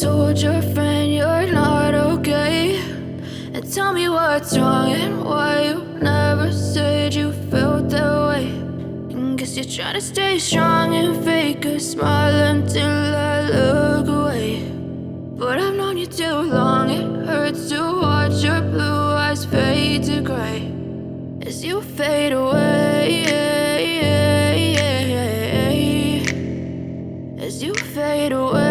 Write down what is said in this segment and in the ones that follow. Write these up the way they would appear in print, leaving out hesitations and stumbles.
told your friend you're not okay, and tell me what's wrong and why you never said you felt that way. And guess you're trying to stay strong and fake a smile until I look away. But I've known you too long, it hurts to watch your blue eyes fade to gray as you fade away, as you fade away.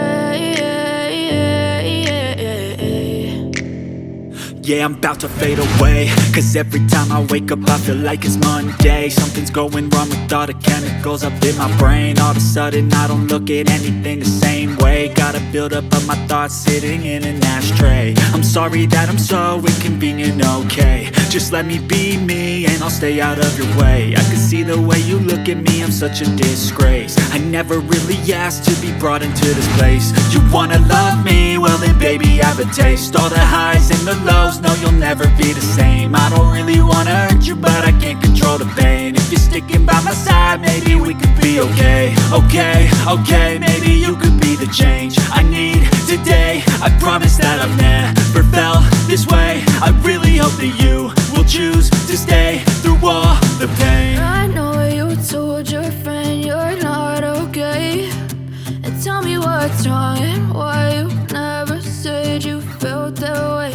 Yeah, I'm about to fade away, cause every time I wake up I feel like it's Monday. Something's going wrong with all the chemicals up in my brain. All of a sudden I don't look at anything the same way. Gotta build up of my thoughts sitting in an ashtray. I'm sorry that I'm so inconvenient, okay. Just let me be me and I'll stay out of your way. I can see the way you look at me, I'm such a disgrace. I never really asked to be brought into this place. You wanna love me? Well then baby I have a taste. All the highs and the lows, no you'll never be the same. I don't really wanna hurt you but I can't control the pain. If you're sticking by my side maybe we could be okay. Okay, maybe you could be the change I need today. I promise that I've never felt this way. I really hope that you will choose to stay through all the pain. I know you told your friend you're not okay, and tell me what's wrong and why you never said you felt that way.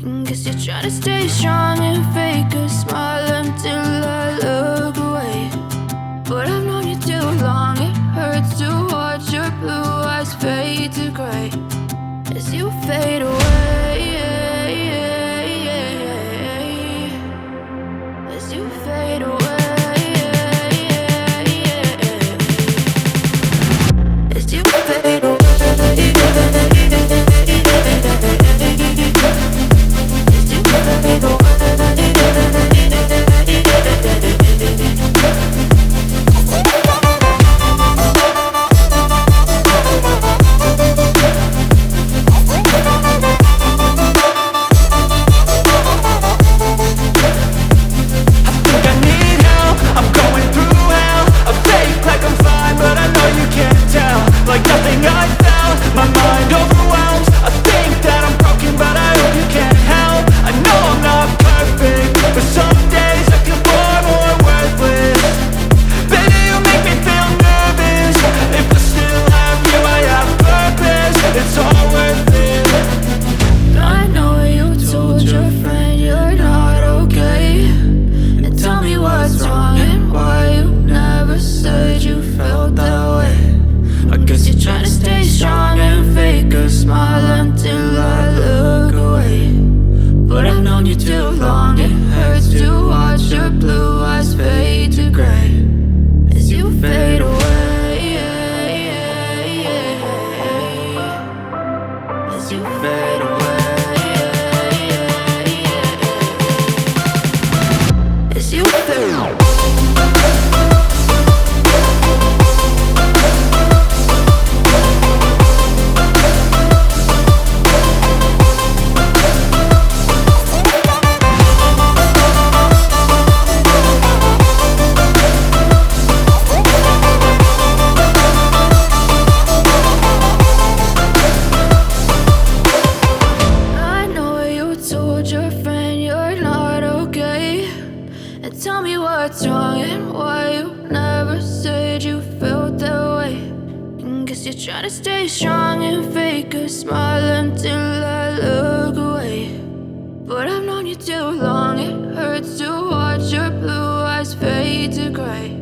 And guess you're trying to stay strong and fake a smile until I look away. But I've known you too long, it hurts to watch your blue eyes fade to gray as you fade away, as you fade away, as you fade away. Like nothing I felt, my mind overwhelmed. I think that I'm broken but I hope you can't help. I know I'm not perfect, but some days I feel far more worthless. Baby, you make me feel nervous. If I still have you, I have purpose. It's all worth it. I know you told your friend you're not okay, and tell me what's wrong and why you never said you felt that way. I guess you're trying to stay strong and fake a smile until I look away. But I've known you too long, it hurts to watch your blue eyes fade to gray as you fade away, as you fade away, as you fade away. Your friend you're not okay, and tell me what's wrong and why you never said you felt that way. And guess you're trying to stay strong and fake a smile until I look away. But I've known you too long, it hurts to watch your blue eyes fade to gray